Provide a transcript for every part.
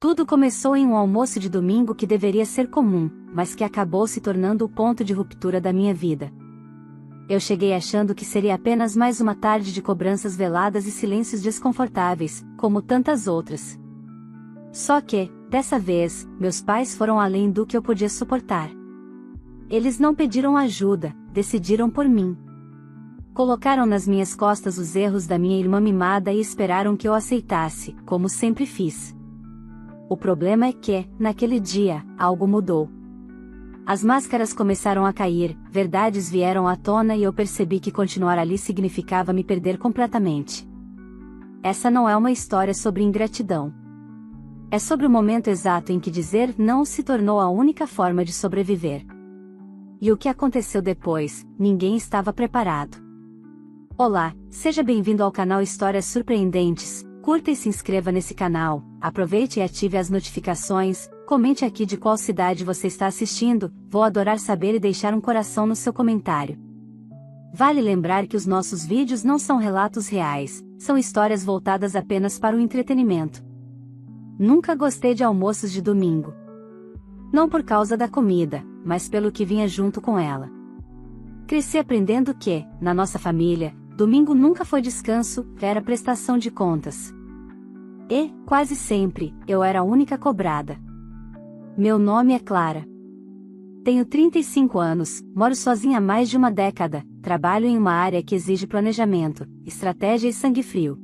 Tudo começou em um almoço de domingo que deveria ser comum, mas que acabou se tornando o ponto de ruptura da minha vida. Eu cheguei achando que seria apenas mais uma tarde de cobranças veladas e silêncios desconfortáveis, como tantas outras. Só que, dessa vez, meus pais foram além do que eu podia suportar. Eles não pediram ajuda, decidiram por mim. Colocaram nas minhas costas os erros da minha irmã mimada e esperaram que eu aceitasse, como sempre fiz. O problema é que, naquele dia, algo mudou. As máscaras começaram a cair, verdades vieram à tona e eu percebi que continuar ali significava me perder completamente. Essa não é uma história sobre ingratidão. É sobre o momento exato em que dizer não se tornou a única forma de sobreviver. E o que aconteceu depois, ninguém estava preparado. Olá, seja bem-vindo ao canal Histórias Surpreendentes. Curta e se inscreva nesse canal, aproveite e ative as notificações, comente aqui de qual cidade você está assistindo, vou adorar saber e deixar um coração no seu comentário. Vale lembrar que os nossos vídeos não são relatos reais, são histórias voltadas apenas para o entretenimento. Nunca gostei de almoços de domingo. Não por causa da comida, mas pelo que vinha junto com ela. Cresci aprendendo que, na nossa família, domingo nunca foi descanso, era prestação de contas. E, quase sempre, eu era a única cobrada. Meu nome é Clara. Tenho 35 anos, moro sozinha há mais de uma década, trabalho em uma área que exige planejamento, estratégia e sangue frio.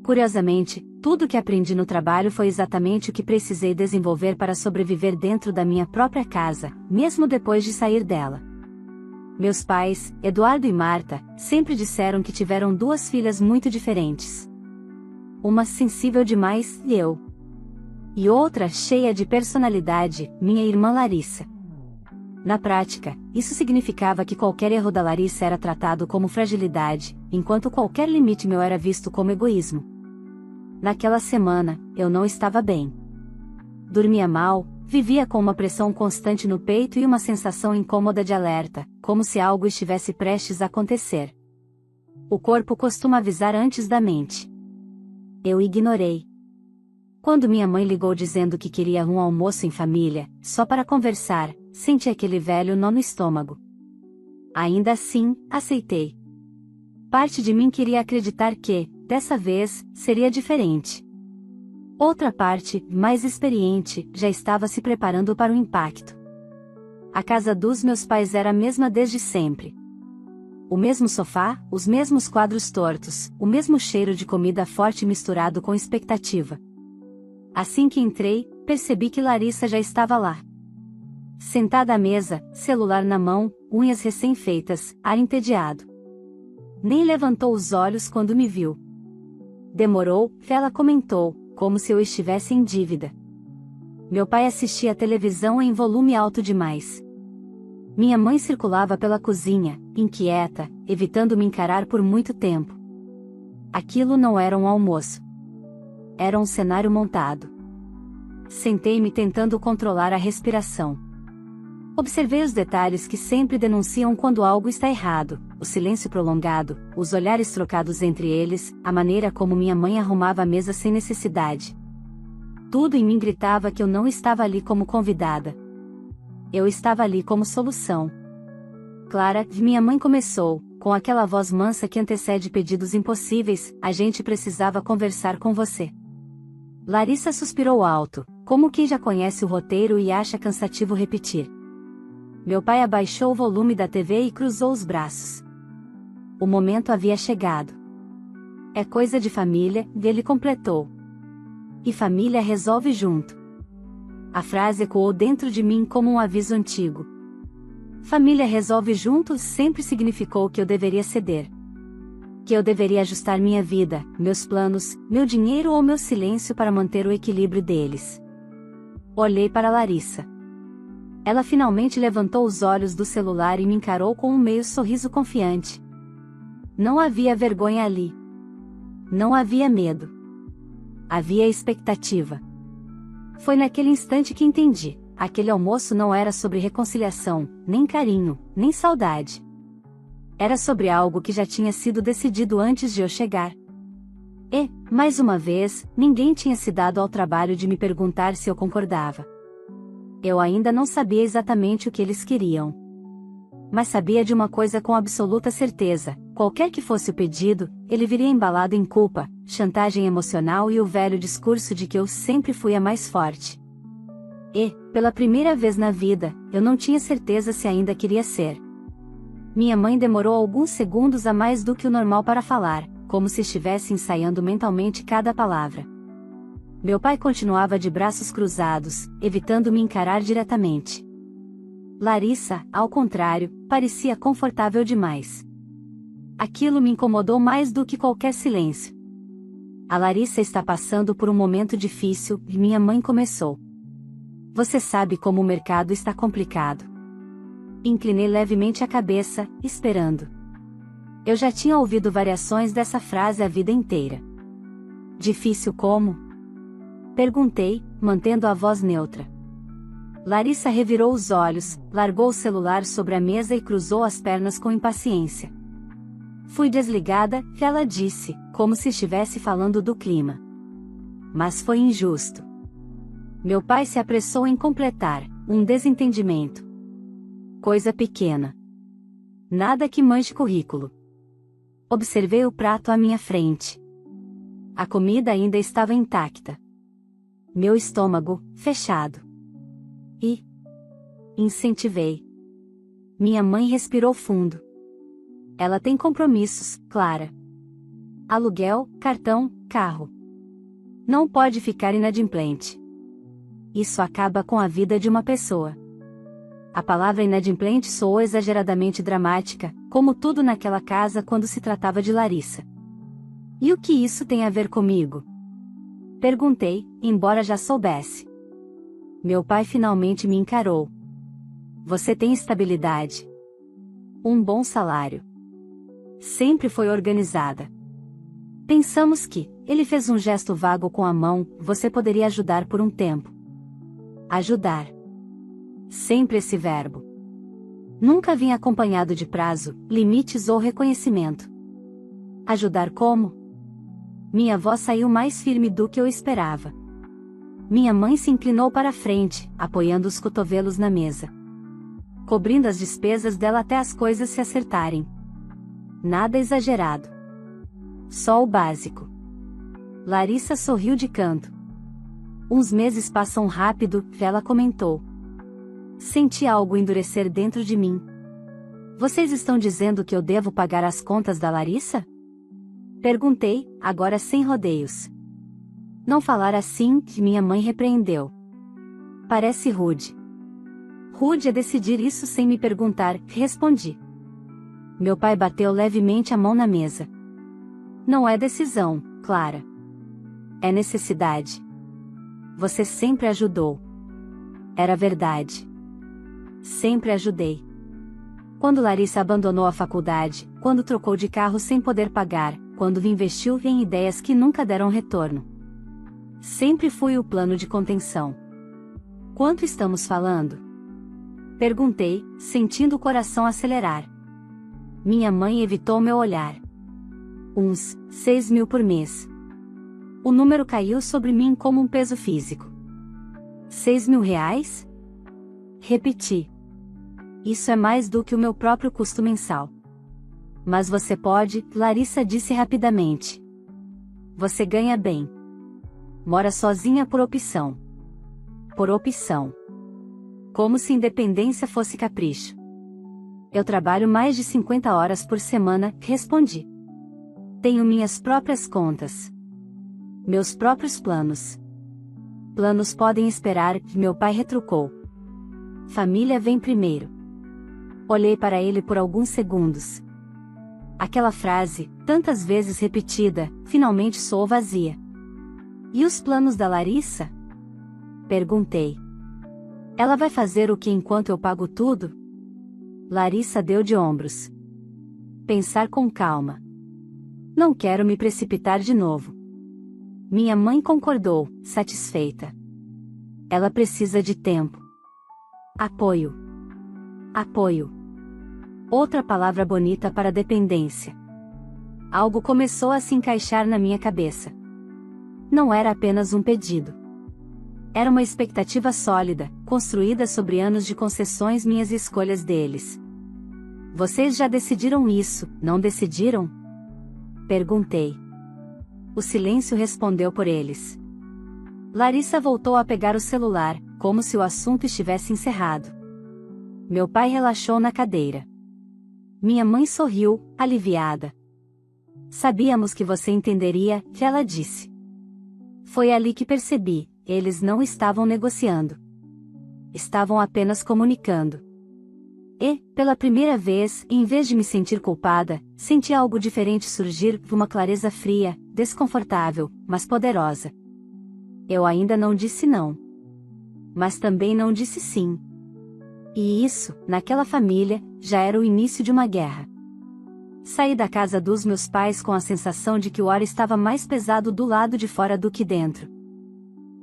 Curiosamente, tudo que aprendi no trabalho foi exatamente o que precisei desenvolver para sobreviver dentro da minha própria casa, mesmo depois de sair dela. Meus pais, Eduardo e Marta, sempre disseram que tiveram duas filhas muito diferentes. Uma sensível demais, eu. E outra cheia de personalidade, minha irmã Larissa. Na prática, isso significava que qualquer erro da Larissa era tratado como fragilidade, enquanto qualquer limite meu era visto como egoísmo. Naquela semana, eu não estava bem. Dormia mal, vivia com uma pressão constante no peito e uma sensação incômoda de alerta, como se algo estivesse prestes a acontecer. O corpo costuma avisar antes da mente. Eu ignorei. Quando minha mãe ligou dizendo que queria um almoço em família, só para conversar, senti aquele velho nó no estômago. Ainda assim, aceitei. Parte de mim queria acreditar que, dessa vez, seria diferente. Outra parte, mais experiente, já estava se preparando para o impacto. A casa dos meus pais era a mesma desde sempre. O mesmo sofá, os mesmos quadros tortos, o mesmo cheiro de comida forte misturado com expectativa. Assim que entrei, percebi que Larissa já estava lá. Sentada à mesa, celular na mão, unhas recém-feitas, ar entediado. Nem levantou os olhos quando me viu. Demorou, ela comentou, como se eu estivesse em dívida. Meu pai assistia a televisão em volume alto demais. Minha mãe circulava pela cozinha, inquieta, evitando me encarar por muito tempo. Aquilo não era um almoço. Era um cenário montado. Sentei-me tentando controlar a respiração. Observei os detalhes que sempre denunciam quando algo está errado, o silêncio prolongado, os olhares trocados entre eles, a maneira como minha mãe arrumava a mesa sem necessidade. Tudo em mim gritava que eu não estava ali como convidada. Eu estava ali como solução. Clara, minha mãe começou, com aquela voz mansa que antecede pedidos impossíveis, a gente precisava conversar com você. Larissa suspirou alto, como quem já conhece o roteiro e acha cansativo repetir. Meu pai abaixou o volume da TV e cruzou os braços. O momento havia chegado. É coisa de família, ele completou. E família resolve junto. A frase ecoou dentro de mim como um aviso antigo. Família resolve junto sempre significou que eu deveria ceder. Que eu deveria ajustar minha vida, meus planos, meu dinheiro ou meu silêncio para manter o equilíbrio deles. Olhei para Larissa. Ela finalmente levantou os olhos do celular e me encarou com um meio sorriso confiante. Não havia vergonha ali. Não havia medo. Havia expectativa. Foi naquele instante que entendi, aquele almoço não era sobre reconciliação, nem carinho, nem saudade. Era sobre algo que já tinha sido decidido antes de eu chegar. E, mais uma vez, ninguém tinha se dado ao trabalho de me perguntar se eu concordava. Eu ainda não sabia exatamente o que eles queriam. Mas sabia de uma coisa com absoluta certeza: qualquer que fosse o pedido, ele viria embalado em culpa, chantagem emocional e o velho discurso de que eu sempre fui a mais forte. E, pela primeira vez na vida, eu não tinha certeza se ainda queria ser. Minha mãe demorou alguns segundos a mais do que o normal para falar, como se estivesse ensaiando mentalmente cada palavra. Meu pai continuava de braços cruzados, evitando me encarar diretamente. Larissa, ao contrário, parecia confortável demais. Aquilo me incomodou mais do que qualquer silêncio. A Larissa está passando por um momento difícil, e minha mãe começou. Você sabe como o mercado está complicado. Inclinei levemente a cabeça, esperando. Eu já tinha ouvido variações dessa frase a vida inteira. Difícil como? Perguntei, mantendo a voz neutra. Larissa revirou os olhos, largou o celular sobre a mesa e cruzou as pernas com impaciência. Fui desligada, ela disse, como se estivesse falando do clima. Mas foi injusto. Meu pai se apressou em completar: um desentendimento. Coisa pequena. Nada que manche currículo. Observei o prato à minha frente. A comida ainda estava intacta. Meu estômago, fechado. E incentivei. Minha mãe respirou fundo. Ela tem compromissos, Clara. Aluguel, cartão, carro. Não pode ficar inadimplente. Isso acaba com a vida de uma pessoa. A palavra inadimplente soou exageradamente dramática, como tudo naquela casa quando se tratava de Larissa. E o que isso tem a ver comigo? Perguntei, embora já soubesse. Meu pai finalmente me encarou. Você tem estabilidade. Um bom salário. Sempre foi organizada. Pensamos que, ele fez um gesto vago com a mão, você poderia ajudar por um tempo. Ajudar. Sempre esse verbo. Nunca vinha acompanhado de prazo, limites ou reconhecimento. Ajudar como? Minha voz saiu mais firme do que eu esperava. Minha mãe se inclinou para a frente, apoiando os cotovelos na mesa. Cobrindo as despesas dela até as coisas se acertarem. Nada exagerado. Só o básico. Larissa sorriu de canto. Uns meses passam rápido, ela comentou. Senti algo endurecer dentro de mim. Vocês estão dizendo que eu devo pagar as contas da Larissa? Perguntei, agora sem rodeios. Não falar assim, minha mãe repreendeu. Parece rude. Rude é decidir isso sem me perguntar, respondi. Meu pai bateu levemente a mão na mesa. Não é decisão, Clara. É necessidade. Você sempre ajudou. Era verdade. Sempre ajudei. Quando Larissa abandonou a faculdade, quando trocou de carro sem poder pagar, quando investiu em ideias que nunca deram retorno. Sempre fui o plano de contenção. Quanto estamos falando? Perguntei, sentindo o coração acelerar. Minha mãe evitou meu olhar. Uns 6.000 por mês. O número caiu sobre mim como um peso físico. 6.000 reais? Repeti. Isso é mais do que o meu próprio custo mensal. Mas você pode, Larissa disse rapidamente. Você ganha bem. Mora sozinha por opção. Por opção. Como se independência fosse capricho. Eu trabalho mais de 50 horas por semana, respondi. Tenho minhas próprias contas. Meus próprios planos. Planos podem esperar, meu pai retrucou. Família vem primeiro. Olhei para ele por alguns segundos. Aquela frase, tantas vezes repetida, finalmente soou vazia. E os planos da Larissa? Perguntei. Ela vai fazer o que enquanto eu pago tudo? Larissa deu de ombros. Pensar com calma. Não quero me precipitar de novo. Minha mãe concordou, satisfeita. Ela precisa de tempo. Apoio. Apoio. Outra palavra bonita para dependência. Algo começou a se encaixar na minha cabeça. Não era apenas um pedido. Era uma expectativa sólida, construída sobre anos de concessões minhas e escolhas deles. Vocês já decidiram isso, não decidiram? Perguntei. O silêncio respondeu por eles. Larissa voltou a pegar o celular, como se o assunto estivesse encerrado. Meu pai relaxou na cadeira. Minha mãe sorriu, aliviada. Sabíamos que você entenderia, que ela disse. Foi ali que percebi, eles não estavam negociando. Estavam apenas comunicando. E, pela primeira vez, em vez de me sentir culpada, senti algo diferente surgir, uma clareza fria, desconfortável, mas poderosa. Eu ainda não disse não. Mas também não disse sim. E isso, naquela família, já era o início de uma guerra. Saí da casa dos meus pais com a sensação de que o ar estava mais pesado do lado de fora do que dentro.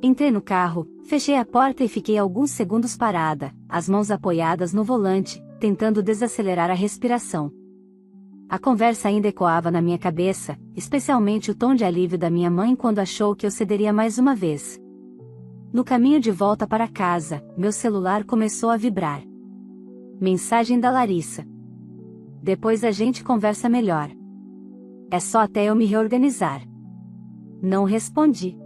Entrei no carro, fechei a porta e fiquei alguns segundos parada, as mãos apoiadas no volante, tentando desacelerar a respiração. A conversa ainda ecoava na minha cabeça, especialmente o tom de alívio da minha mãe quando achou que eu cederia mais uma vez. No caminho de volta para casa, meu celular começou a vibrar. Mensagem da Larissa. Depois a gente conversa melhor. É só até eu me reorganizar. Não respondi.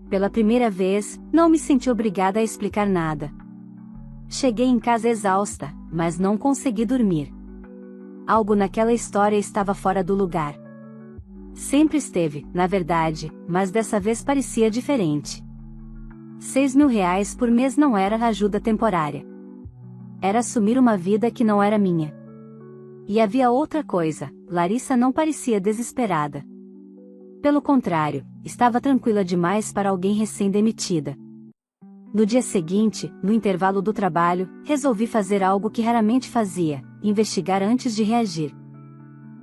Pela primeira vez, não me senti obrigada a explicar nada. Cheguei em casa exausta, mas não consegui dormir. Algo naquela história estava fora do lugar. Sempre esteve, na verdade, mas dessa vez parecia diferente. R$ 6.000 por mês não era ajuda temporária. Era assumir uma vida que não era minha. E havia outra coisa, Larissa não parecia desesperada. Pelo contrário, estava tranquila demais para alguém recém-demitida. No dia seguinte, no intervalo do trabalho, resolvi fazer algo que raramente fazia, investigar antes de reagir.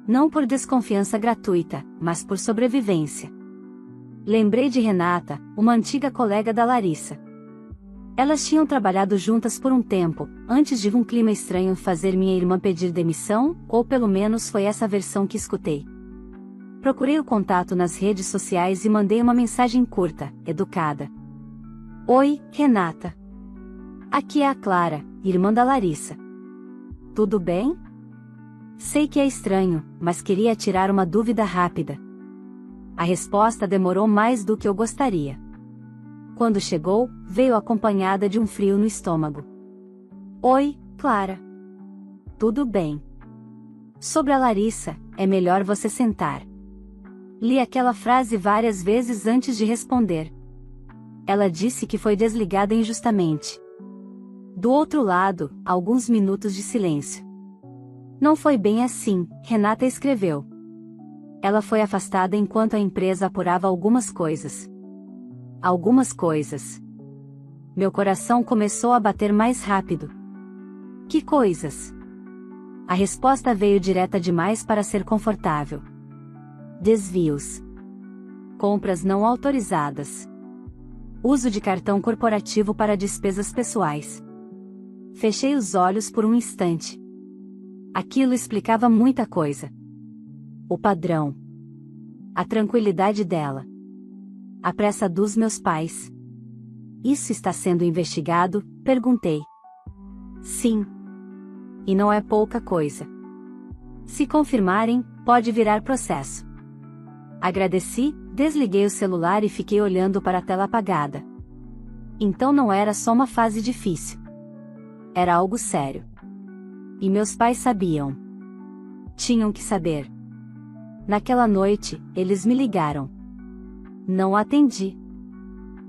Não por desconfiança gratuita, mas por sobrevivência. Lembrei de Renata, uma antiga colega da Larissa. Elas tinham trabalhado juntas por um tempo, antes de um clima estranho fazer minha irmã pedir demissão, ou pelo menos foi essa versão que escutei. Procurei o contato nas redes sociais e mandei uma mensagem curta, educada. Oi, Renata. Aqui é a Clara, irmã da Larissa. Tudo bem? Sei que é estranho, mas queria tirar uma dúvida rápida. A resposta demorou mais do que eu gostaria. Quando chegou, veio acompanhada de um frio no estômago. Oi, Clara. Tudo bem. Sobre a Larissa, é melhor você sentar. Li aquela frase várias vezes antes de responder. Ela disse que foi desligada injustamente. Do outro lado, alguns minutos de silêncio. Não foi bem assim, Renata escreveu. Ela foi afastada enquanto a empresa apurava algumas coisas. Algumas coisas. Meu coração começou a bater mais rápido. Que coisas? A resposta veio direta demais para ser confortável. Desvios. Compras não autorizadas. Uso de cartão corporativo para despesas pessoais. Fechei os olhos por um instante. Aquilo explicava muita coisa. O padrão. A tranquilidade dela. A pressa dos meus pais. Isso está sendo investigado? Perguntei. Sim. E não é pouca coisa. Se confirmarem, pode virar processo. Agradeci, desliguei o celular e fiquei olhando para a tela apagada. Então não era só uma fase difícil. Era algo sério. E meus pais sabiam. Tinham que saber. Naquela noite, eles me ligaram. Não atendi.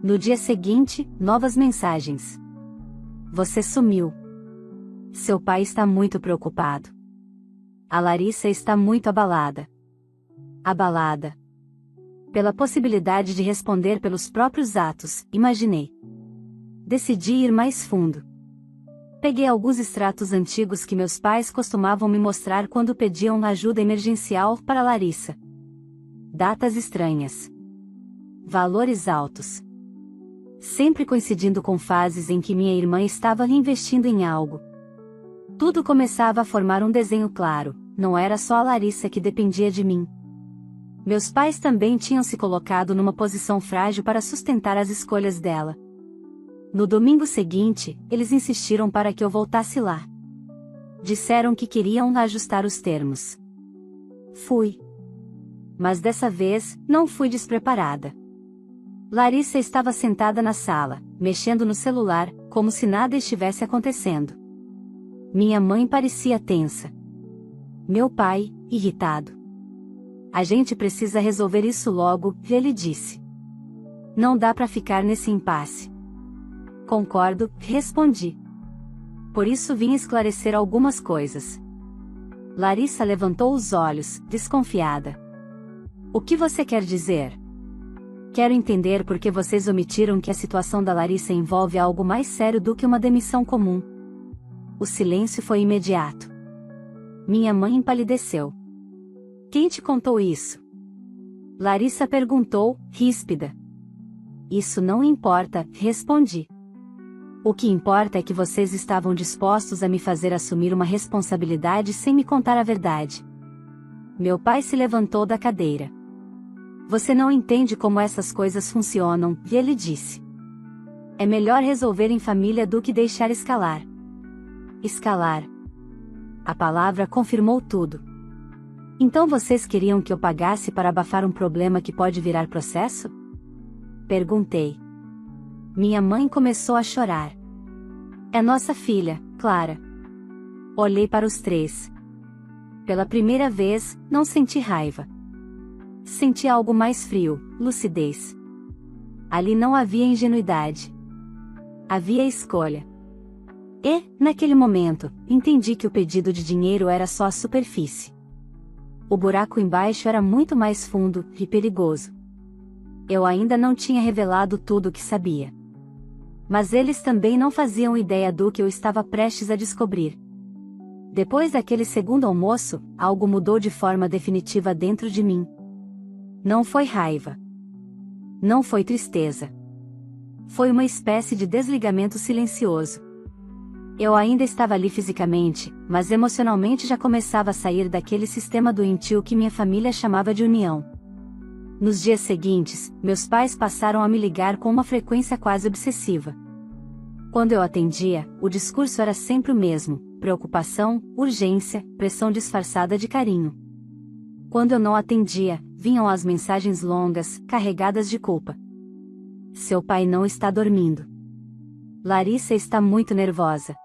No dia seguinte, novas mensagens. Você sumiu. Seu pai está muito preocupado. A Larissa está muito abalada. Abalada. Pela possibilidade de responder pelos próprios atos, imaginei. Decidi ir mais fundo. Peguei alguns extratos antigos que meus pais costumavam me mostrar quando pediam ajuda emergencial para Larissa. Datas estranhas. Valores altos. Sempre coincidindo com fases em que minha irmã estava reinvestindo em algo. Tudo começava a formar um desenho claro, não era só a Larissa que dependia de mim. Meus pais também tinham se colocado numa posição frágil para sustentar as escolhas dela. No domingo seguinte, eles insistiram para que eu voltasse lá. Disseram que queriam ajustar os termos. Fui. Mas dessa vez, não fui despreparada. Larissa estava sentada na sala, mexendo no celular, como se nada estivesse acontecendo. Minha mãe parecia tensa. Meu pai, irritado. A gente precisa resolver isso logo, ele disse. Não dá para ficar nesse impasse. Concordo, respondi. Por isso vim esclarecer algumas coisas. Larissa levantou os olhos, desconfiada. O que você quer dizer? Quero entender por que vocês omitiram que a situação da Larissa envolve algo mais sério do que uma demissão comum. O silêncio foi imediato. Minha mãe empalideceu. Quem te contou isso? Larissa perguntou, ríspida. Isso não importa, respondi. O que importa é que vocês estavam dispostos a me fazer assumir uma responsabilidade sem me contar a verdade. Meu pai se levantou da cadeira. Você não entende como essas coisas funcionam, e ele disse. É melhor resolver em família do que deixar escalar. Escalar. A palavra confirmou tudo. Então vocês queriam que eu pagasse para abafar um problema que pode virar processo? Perguntei. Minha mãe começou a chorar. É nossa filha, Clara. Olhei para os três. Pela primeira vez, não senti raiva. Senti algo mais frio, lucidez. Ali não havia ingenuidade. Havia escolha. E, naquele momento, entendi que o pedido de dinheiro era só a superfície. O buraco embaixo era muito mais fundo e perigoso. Eu ainda não tinha revelado tudo o que sabia. Mas eles também não faziam ideia do que eu estava prestes a descobrir. Depois daquele segundo almoço, algo mudou de forma definitiva dentro de mim. Não foi raiva. Não foi tristeza. Foi uma espécie de desligamento silencioso. Eu ainda estava ali fisicamente, mas emocionalmente já começava a sair daquele sistema doentio que minha família chamava de união. Nos dias seguintes, meus pais passaram a me ligar com uma frequência quase obsessiva. Quando eu atendia, o discurso era sempre o mesmo: preocupação, urgência, pressão disfarçada de carinho. Quando eu não atendia, vinham as mensagens longas, carregadas de culpa. Seu pai não está dormindo. Larissa está muito nervosa.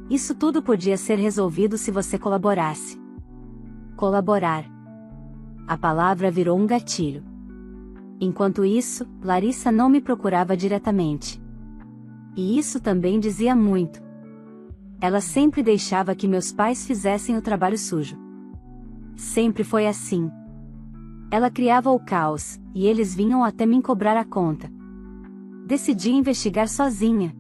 Isso tudo podia ser resolvido se você colaborasse. Colaborar. A palavra virou um gatilho. Enquanto isso, Larissa não me procurava diretamente. E isso também dizia muito. Ela sempre deixava que meus pais fizessem o trabalho sujo. Sempre foi assim. Ela criava o caos, e eles vinham até me cobrar a conta. Decidi investigar sozinha.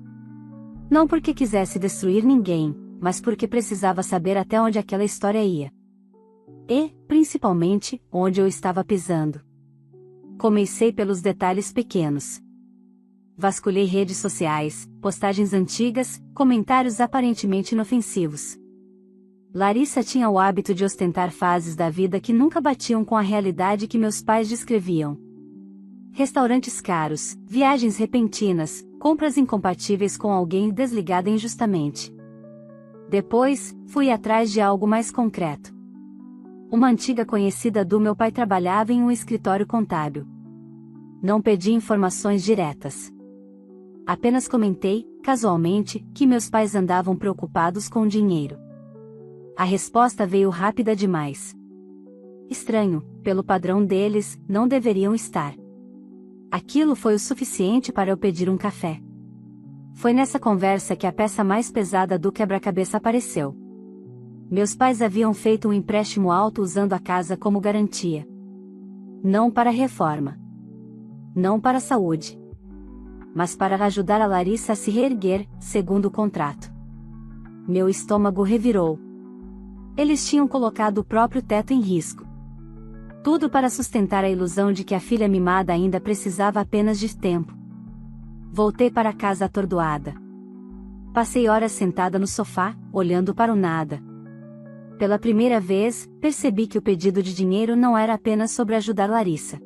Não porque quisesse destruir ninguém, mas porque precisava saber até onde aquela história ia. E, principalmente, onde eu estava pisando. Comecei pelos detalhes pequenos. Vasculhei redes sociais, postagens antigas, comentários aparentemente inofensivos. Larissa tinha o hábito de ostentar fases da vida que nunca batiam com a realidade que meus pais descreviam. Restaurantes caros, viagens repentinas, compras incompatíveis com alguém desligada injustamente. Depois, fui atrás de algo mais concreto. Uma antiga conhecida do meu pai trabalhava em um escritório contábil. Não pedi informações diretas. Apenas comentei, casualmente, que meus pais andavam preocupados com dinheiro. A resposta veio rápida demais. Estranho, pelo padrão deles, não deveriam estar. Aquilo foi o suficiente para eu pedir um café. Foi nessa conversa que a peça mais pesada do quebra-cabeça apareceu. Meus pais haviam feito um empréstimo alto usando a casa como garantia. Não para reforma. Não para a saúde. Mas para ajudar a Larissa a se reerguer, segundo o contrato. Meu estômago revirou. Eles tinham colocado o próprio teto em risco. Tudo para sustentar a ilusão de que a filha mimada ainda precisava apenas de tempo. Voltei para casa atordoada. Passei horas sentada no sofá, olhando para o nada. Pela primeira vez, percebi que o pedido de dinheiro não era apenas sobre ajudar Larissa.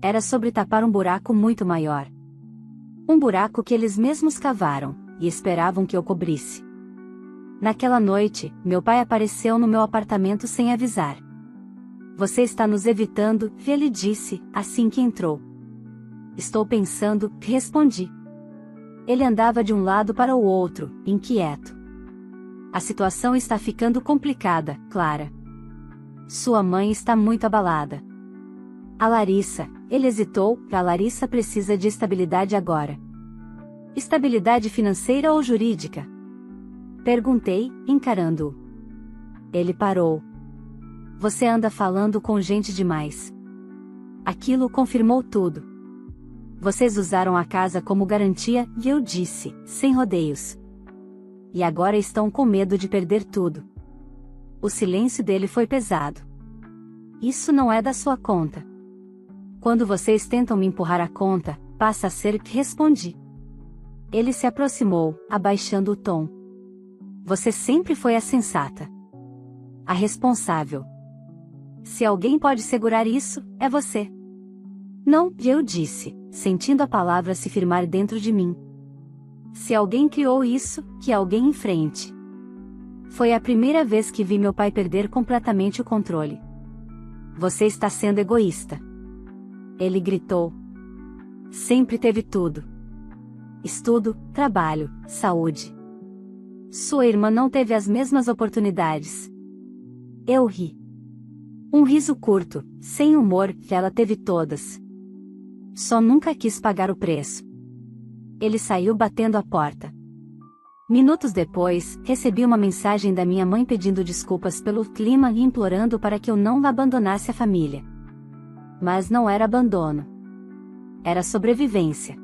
Era sobre tapar um buraco muito maior. Um buraco que eles mesmos cavaram, e esperavam que eu cobrisse. Naquela noite, meu pai apareceu no meu apartamento sem avisar. Você está nos evitando, ele disse, assim que entrou. Estou pensando, respondi. Ele andava de um lado para o outro, inquieto. A situação está ficando complicada, Clara. Sua mãe está muito abalada. A Larissa, ele hesitou, a Larissa precisa de estabilidade agora. Estabilidade financeira ou jurídica? Perguntei, encarando-o. Ele parou. Você anda falando com gente demais. Aquilo confirmou tudo. Vocês usaram a casa como garantia, e eu disse, sem rodeios. E agora estão com medo de perder tudo. O silêncio dele foi pesado. Isso não é da sua conta. Quando vocês tentam me empurrar a conta, passa a ser, respondi. Ele se aproximou, abaixando o tom. Você sempre foi a sensata. A responsável. Se alguém pode segurar isso, é você. Não, eu disse, sentindo a palavra se firmar dentro de mim. Se alguém criou isso, que alguém enfrente. Foi a primeira vez que vi meu pai perder completamente o controle. Você está sendo egoísta. Ele gritou. Sempre teve tudo. Estudo, trabalho, saúde. Sua irmã não teve as mesmas oportunidades. Eu ri. Um riso curto, sem humor, que ela teve todas. Só nunca quis pagar o preço. Ele saiu batendo a porta. Minutos depois, recebi uma mensagem da minha mãe pedindo desculpas pelo clima e implorando para que eu não abandonasse a família. Mas não era abandono. Era sobrevivência.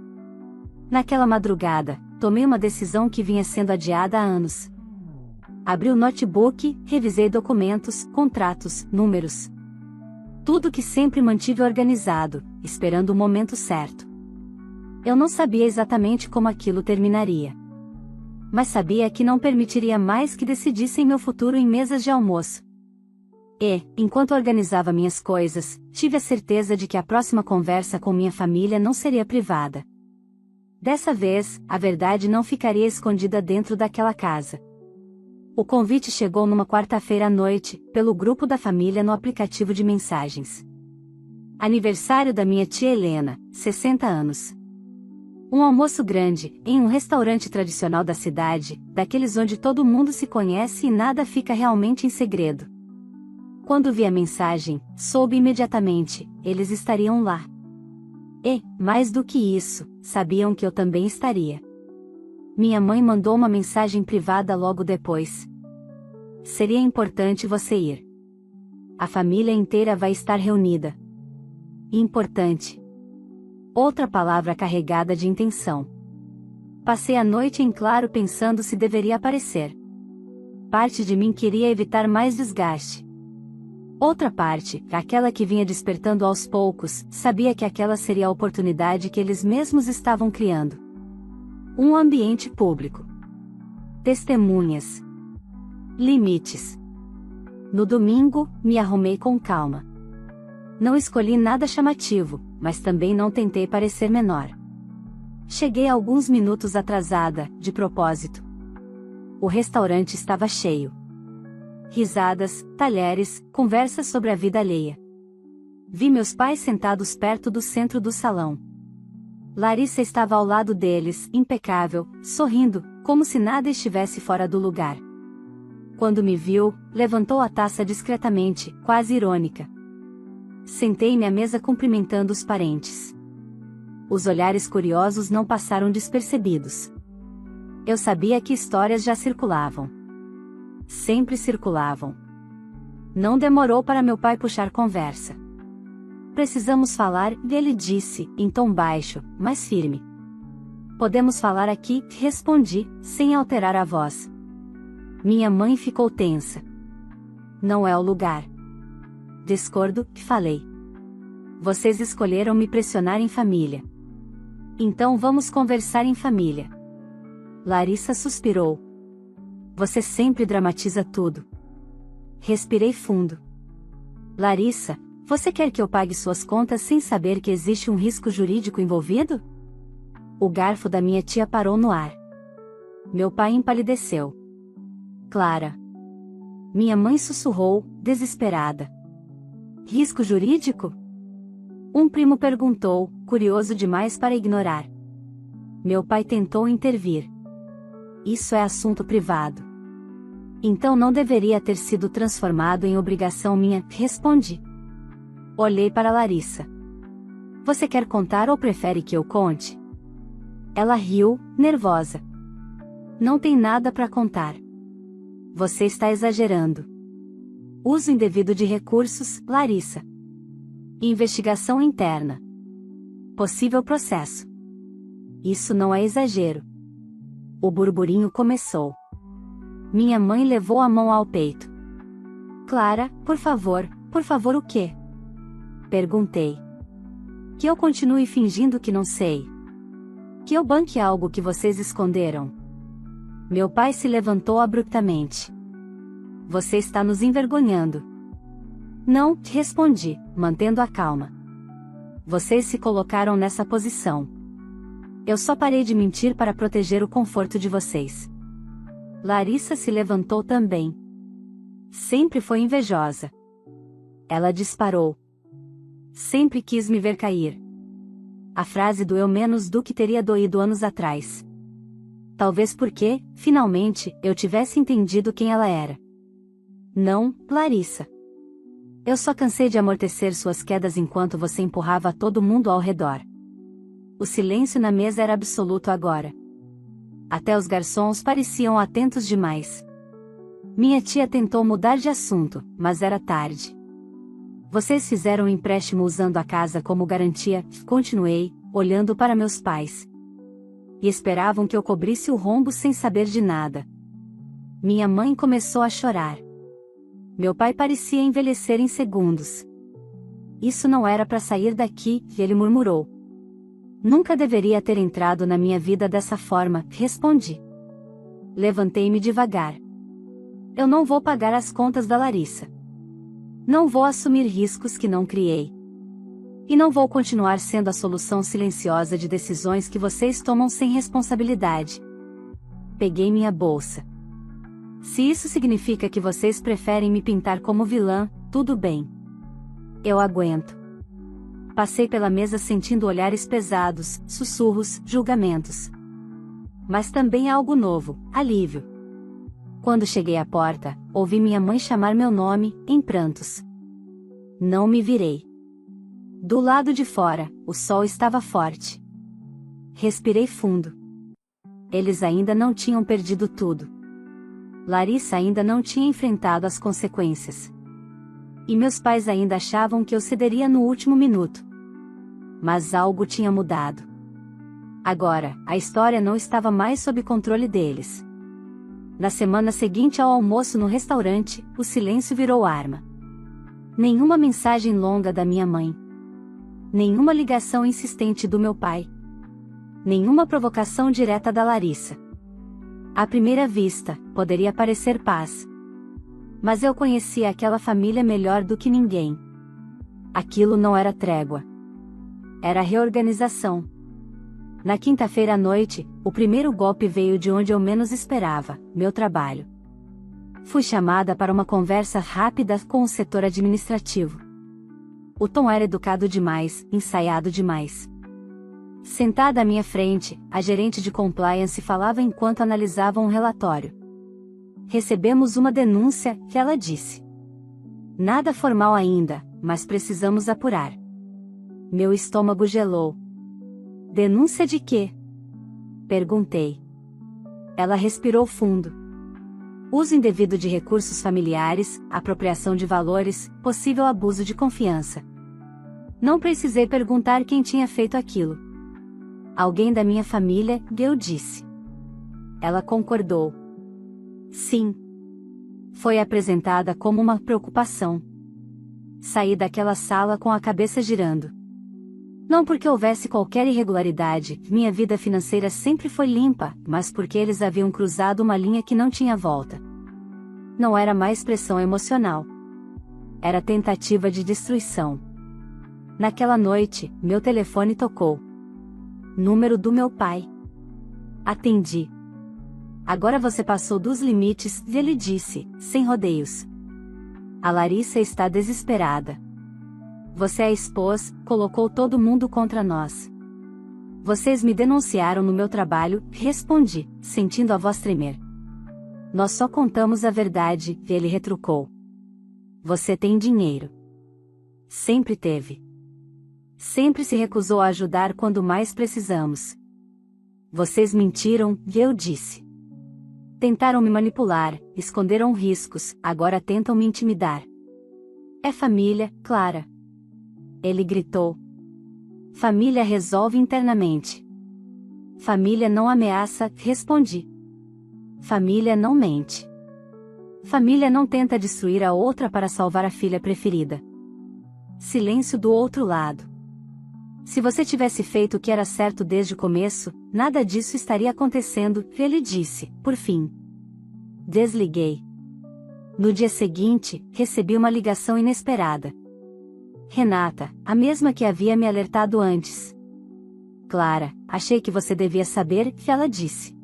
Naquela madrugada, tomei uma decisão que vinha sendo adiada há anos. Abri o notebook, revisei documentos, contratos, números. Tudo que sempre mantive organizado, esperando o momento certo. Eu não sabia exatamente como aquilo terminaria. Mas sabia que não permitiria mais que decidissem meu futuro em mesas de almoço. E, enquanto organizava minhas coisas, tive a certeza de que a próxima conversa com minha família não seria privada. Dessa vez, a verdade não ficaria escondida dentro daquela casa. O convite chegou numa quarta-feira à noite, pelo grupo da família no aplicativo de mensagens. Aniversário da minha tia Helena, 60 anos. Um almoço grande, em um restaurante tradicional da cidade, daqueles onde todo mundo se conhece e nada fica realmente em segredo. Quando vi a mensagem, soube imediatamente, eles estariam lá. E, mais do que isso, sabiam que eu também estaria. Minha mãe mandou uma mensagem privada logo depois. Seria importante você ir. A família inteira vai estar reunida. Importante. Outra palavra carregada de intenção. Passei a noite em claro pensando se deveria aparecer. Parte de mim queria evitar mais desgaste. Outra parte, aquela que vinha despertando aos poucos, sabia que aquela seria a oportunidade que eles mesmos estavam criando. Um ambiente público. Testemunhas. Limites. No domingo, me arrumei com calma. Não escolhi nada chamativo, mas também não tentei parecer menor. Cheguei alguns minutos atrasada, de propósito. O restaurante estava cheio. Risadas, talheres, conversas sobre a vida alheia. Vi meus pais sentados perto do centro do salão. Larissa estava ao lado deles, impecável, sorrindo, como se nada estivesse fora do lugar. Quando me viu, levantou a taça discretamente, quase irônica. Sentei-me à mesa cumprimentando os parentes. Os olhares curiosos não passaram despercebidos. Eu sabia que histórias já circulavam. Sempre circulavam. Não demorou para meu pai puxar conversa. Precisamos falar, ele disse, em tom baixo, mas firme. Podemos falar aqui, respondi, sem alterar a voz. Minha mãe ficou tensa. Não é o lugar. Discordo, falei. Vocês escolheram me pressionar em família. Então vamos conversar em família. Larissa suspirou. Você sempre dramatiza tudo. Respirei fundo. Larissa, você quer que eu pague suas contas sem saber que existe um risco jurídico envolvido? O garfo da minha tia parou no ar. Meu pai empalideceu. Clara. Minha mãe sussurrou, desesperada. Risco jurídico? Um primo perguntou, curioso demais para ignorar. Meu pai tentou intervir. Isso é assunto privado. Então não deveria ter sido transformado em obrigação minha, respondi. Olhei para Larissa. Você quer contar ou prefere que eu conte? Ela riu, nervosa. Não tem nada para contar. Você está exagerando. Uso indevido de recursos, Larissa. Investigação interna. Possível processo. Isso não é exagero. O burburinho começou. Minha mãe levou a mão ao peito. Clara, por favor o quê? Perguntei. Que eu continue fingindo que não sei. Que eu banque algo que vocês esconderam. Meu pai se levantou abruptamente. Você está nos envergonhando. Não, respondi, mantendo a calma. Vocês se colocaram nessa posição. Eu só parei de mentir para proteger o conforto de vocês. Larissa se levantou também. Sempre foi invejosa. Ela disparou. Sempre quis me ver cair. A frase doeu menos do que teria doído anos atrás. Talvez porque, finalmente, eu tivesse entendido quem ela era. Não, Larissa. Eu só cansei de amortecer suas quedas enquanto você empurrava todo mundo ao redor. O silêncio na mesa era absoluto agora. Até os garçons pareciam atentos demais. Minha tia tentou mudar de assunto, mas era tarde. Vocês fizeram um empréstimo usando a casa como garantia, continuei, olhando para meus pais. E esperavam que eu cobrisse o rombo sem saber de nada. Minha mãe começou a chorar. Meu pai parecia envelhecer em segundos. Isso não era para sair daqui, ele murmurou. Nunca deveria ter entrado na minha vida dessa forma, respondi. Levantei-me devagar. Eu não vou pagar as contas da Larissa. Não vou assumir riscos que não criei. E não vou continuar sendo a solução silenciosa de decisões que vocês tomam sem responsabilidade. Peguei minha bolsa. Se isso significa que vocês preferem me pintar como vilã, tudo bem. Eu aguento. Passei pela mesa sentindo olhares pesados, sussurros, julgamentos. Mas também algo novo, alívio. Quando cheguei à porta, ouvi minha mãe chamar meu nome, em prantos. Não me virei. Do lado de fora, o sol estava forte. Respirei fundo. Eles ainda não tinham perdido tudo. Larissa ainda não tinha enfrentado as consequências. E meus pais ainda achavam que eu cederia no último minuto. Mas algo tinha mudado. Agora, a história não estava mais sob controle deles. Na semana seguinte ao almoço no restaurante, o silêncio virou arma. Nenhuma mensagem longa da minha mãe. Nenhuma ligação insistente do meu pai. Nenhuma provocação direta da Larissa. À primeira vista, poderia parecer paz. Mas eu conhecia aquela família melhor do que ninguém. Aquilo não era trégua. Era reorganização. Na quinta-feira à noite, o primeiro golpe veio de onde eu menos esperava, meu trabalho. Fui chamada para uma conversa rápida com o setor administrativo. O tom era educado demais, ensaiado demais. Sentada à minha frente, a gerente de compliance falava enquanto analisava um relatório. Recebemos uma denúncia, que ela disse. Nada formal ainda, mas precisamos apurar. Meu estômago gelou. Denúncia de quê? Perguntei. Ela respirou fundo. Uso indevido de recursos familiares, apropriação de valores, possível abuso de confiança. Não precisei perguntar quem tinha feito aquilo. Alguém da minha família, eu disse. Ela concordou. Sim. Foi apresentada como uma preocupação. Saí daquela sala com a cabeça girando. Não porque houvesse qualquer irregularidade, minha vida financeira sempre foi limpa, mas porque eles haviam cruzado uma linha que não tinha volta. Não era mais pressão emocional. Era tentativa de destruição. Naquela noite, meu telefone tocou. Número do meu pai. Atendi. Agora você passou dos limites, ele disse, sem rodeios. A Larissa está desesperada. Você a expôs, colocou todo mundo contra nós. Vocês me denunciaram no meu trabalho, respondi, sentindo a voz tremer. Nós só contamos a verdade, ele retrucou. Você tem dinheiro. Sempre teve. Sempre se recusou a ajudar quando mais precisamos. Vocês mentiram, eu disse. Tentaram me manipular, esconderam riscos, agora tentam me intimidar. É família, Clara. Ele gritou. Família resolve internamente. Família não ameaça, respondi. Família não mente. Família não tenta destruir a outra para salvar a filha preferida. Silêncio do outro lado. Se você tivesse feito o que era certo desde o começo, nada disso estaria acontecendo, ele disse, por fim. Desliguei. No dia seguinte, recebi uma ligação inesperada. Renata, a mesma que havia me alertado antes. Clara, achei que você devia saber, ela disse.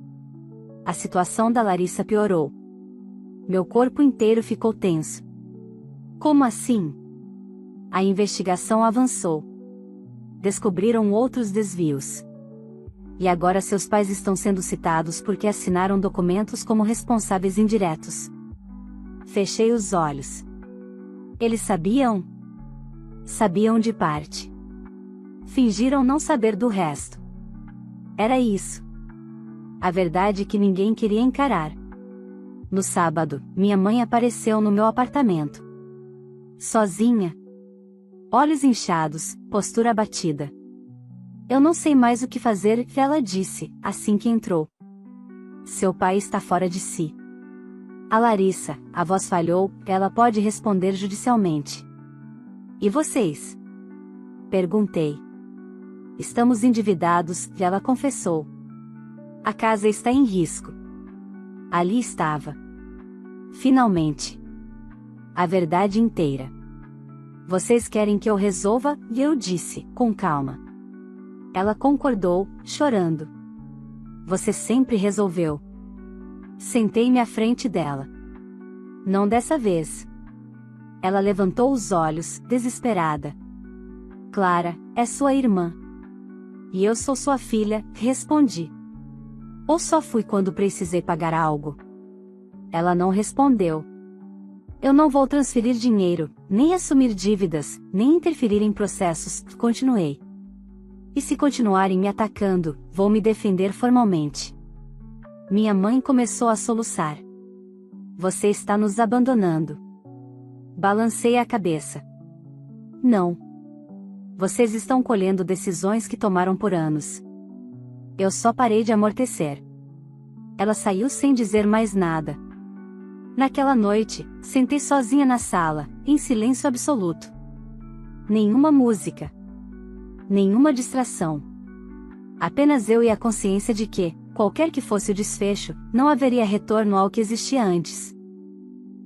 A situação da Larissa piorou. Meu corpo inteiro ficou tenso. Como assim? A investigação avançou. Descobriram outros desvios. E agora seus pais estão sendo citados porque assinaram documentos como responsáveis indiretos. Fechei os olhos. Eles sabiam? Sabiam de parte. Fingiram não saber do resto. Era isso. A verdade que ninguém queria encarar. No sábado, minha mãe apareceu no meu apartamento. Sozinha. Olhos inchados, postura abatida. Eu não sei mais o que fazer, ela disse, assim que entrou. Seu pai está fora de si. A Larissa, a voz falhou, ela pode responder judicialmente. E vocês? Perguntei. Estamos endividados, ela confessou. A casa está em risco. Ali estava. Finalmente. A verdade inteira. Vocês querem que eu resolva? E eu disse, com calma. Ela concordou, chorando. Você sempre resolveu. Sentei-me à frente dela. Não dessa vez. Ela levantou os olhos, desesperada. Clara, é sua irmã. E eu sou sua filha, respondi. Ou só fui quando precisei pagar algo? Ela não respondeu. Eu não vou transferir dinheiro, nem assumir dívidas, nem interferir em processos, continuei. E se continuarem me atacando, vou me defender formalmente. Minha mãe começou a soluçar. Você está nos abandonando. Balancei a cabeça. Não. Vocês estão colhendo decisões que tomaram por anos. Eu só parei de amortecer. Ela saiu sem dizer mais nada. Naquela noite, sentei sozinha na sala, em silêncio absoluto. Nenhuma música. Nenhuma distração. Apenas eu e a consciência de que, qualquer que fosse o desfecho, não haveria retorno ao que existia antes.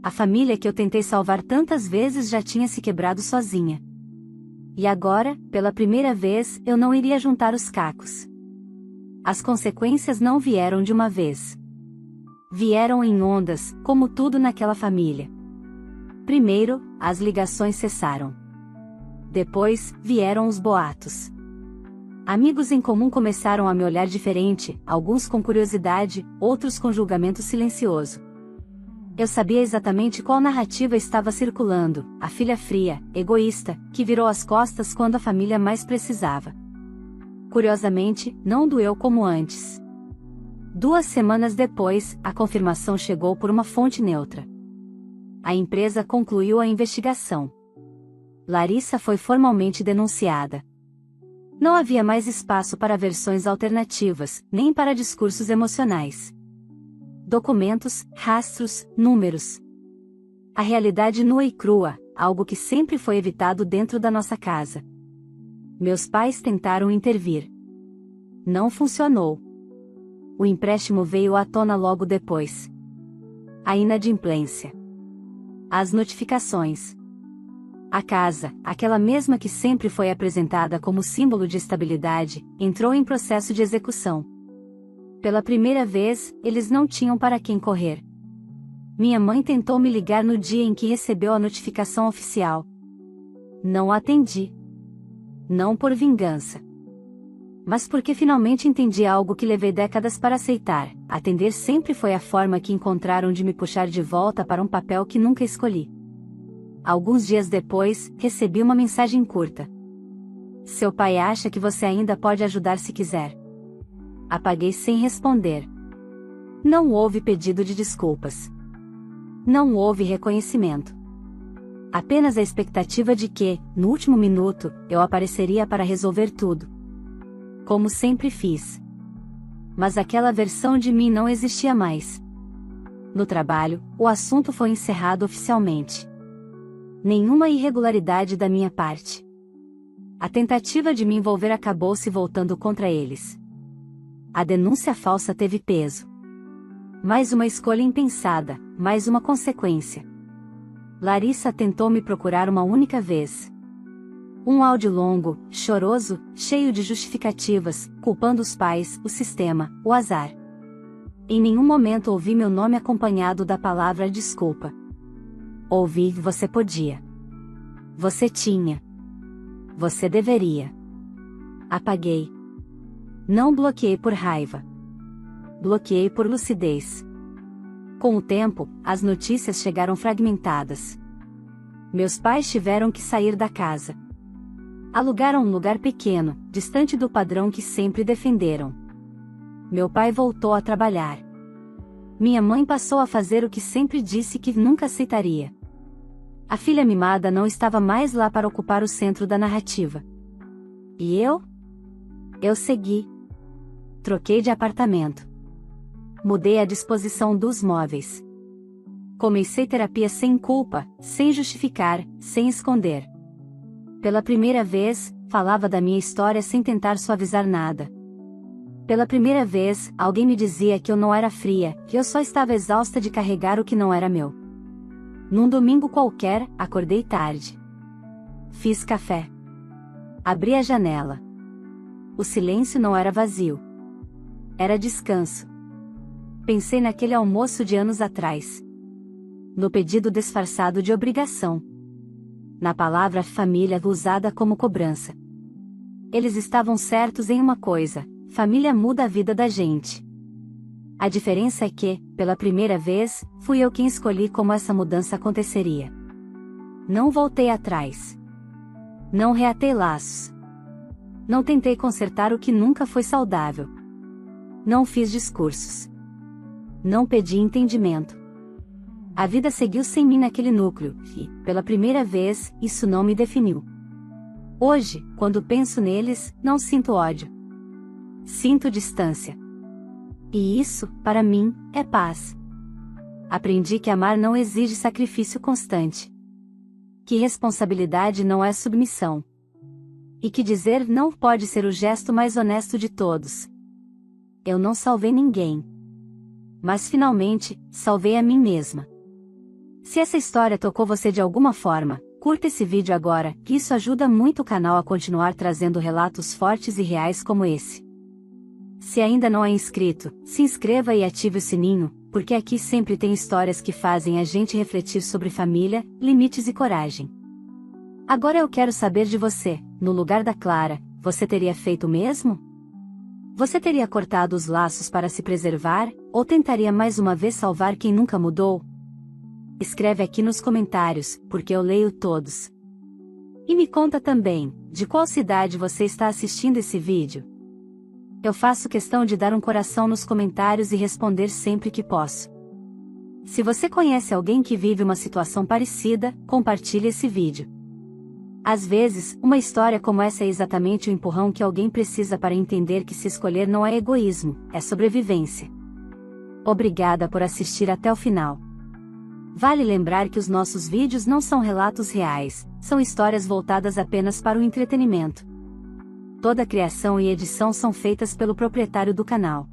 A família que eu tentei salvar tantas vezes já tinha se quebrado sozinha. E agora, pela primeira vez, eu não iria juntar os cacos. As consequências não vieram de uma vez. Vieram em ondas, como tudo naquela família. Primeiro, as ligações cessaram. Depois, vieram os boatos. Amigos em comum começaram a me olhar diferente, alguns com curiosidade, outros com julgamento silencioso. Eu sabia exatamente qual narrativa estava circulando, a filha fria, egoísta, que virou as costas quando a família mais precisava. Curiosamente, não doeu como antes. 2 semanas depois, a confirmação chegou por uma fonte neutra. A empresa concluiu a investigação. Larissa foi formalmente denunciada. Não havia mais espaço para versões alternativas, nem para discursos emocionais. Documentos, rastros, números. A realidade nua e crua, algo que sempre foi evitado dentro da nossa casa. Meus pais tentaram intervir. Não funcionou. O empréstimo veio à tona logo depois. A inadimplência. As notificações. A casa, aquela mesma que sempre foi apresentada como símbolo de estabilidade, entrou em processo de execução. Pela primeira vez, eles não tinham para quem correr. Minha mãe tentou me ligar no dia em que recebeu a notificação oficial. Não atendi. Não por vingança, mas porque finalmente entendi algo que levei décadas para aceitar: atender sempre foi a forma que encontraram de me puxar de volta para um papel que nunca escolhi. Alguns dias depois, recebi uma mensagem curta. Seu pai acha que você ainda pode ajudar se quiser. Apaguei sem responder. Não houve pedido de desculpas. Não houve reconhecimento. Apenas a expectativa de que, no último minuto, eu apareceria para resolver tudo. Como sempre fiz. Mas aquela versão de mim não existia mais. No trabalho, o assunto foi encerrado oficialmente. Nenhuma irregularidade da minha parte. A tentativa de me envolver acabou se voltando contra eles. A denúncia falsa teve peso. Mais uma escolha impensada, mais uma consequência. Larissa tentou me procurar uma única vez. Um áudio longo, choroso, cheio de justificativas, culpando os pais, o sistema, o azar. Em nenhum momento ouvi meu nome acompanhado da palavra desculpa. Ouvi: você podia. Você tinha. Você deveria. Apaguei. Não bloqueei por raiva. Bloqueei por lucidez. Com o tempo, as notícias chegaram fragmentadas. Meus pais tiveram que sair da casa. Alugaram um lugar pequeno, distante do padrão que sempre defenderam. Meu pai voltou a trabalhar. Minha mãe passou a fazer o que sempre disse que nunca aceitaria. A filha mimada não estava mais lá para ocupar o centro da narrativa. E eu? Eu segui. Troquei de apartamento. Mudei a disposição dos móveis. Comecei terapia sem culpa, sem justificar, sem esconder. Pela primeira vez, falava da minha história sem tentar suavizar nada. Pela primeira vez, alguém me dizia que eu não era fria, que eu só estava exausta de carregar o que não era meu. Num domingo qualquer, acordei tarde. Fiz café. Abri a janela. O silêncio não era vazio. Era descanso. Pensei naquele almoço de anos atrás. No pedido disfarçado de obrigação. Na palavra família usada como cobrança. Eles estavam certos em uma coisa: família muda a vida da gente. A diferença é que, pela primeira vez, fui eu quem escolhi como essa mudança aconteceria. Não voltei atrás. Não reatei laços. Não tentei consertar o que nunca foi saudável. Não fiz discursos. Não pedi entendimento. A vida seguiu sem mim naquele núcleo, e, pela primeira vez, isso não me definiu. Hoje, quando penso neles, não sinto ódio. Sinto distância. E isso, para mim, é paz. Aprendi que amar não exige sacrifício constante. Que responsabilidade não é submissão. E que dizer não pode ser o gesto mais honesto de todos. Eu não salvei ninguém. Mas finalmente, salvei a mim mesma. Se essa história tocou você de alguma forma, curta esse vídeo agora, que isso ajuda muito o canal a continuar trazendo relatos fortes e reais como esse. Se ainda não é inscrito, se inscreva e ative o sininho, porque aqui sempre tem histórias que fazem a gente refletir sobre família, limites e coragem. Agora eu quero saber de você: no lugar da Clara, você teria feito o mesmo? Você teria cortado os laços para se preservar, ou tentaria mais uma vez salvar quem nunca mudou? Escreve aqui nos comentários, porque eu leio todos. E me conta também, de qual cidade você está assistindo esse vídeo? Eu faço questão de dar um coração nos comentários e responder sempre que posso. Se você conhece alguém que vive uma situação parecida, compartilhe esse vídeo. Às vezes, uma história como essa é exatamente o empurrão que alguém precisa para entender que se escolher não é egoísmo, é sobrevivência. Obrigada por assistir até o final. Vale lembrar que os nossos vídeos não são relatos reais, são histórias voltadas apenas para o entretenimento. Toda a criação e edição são feitas pelo proprietário do canal.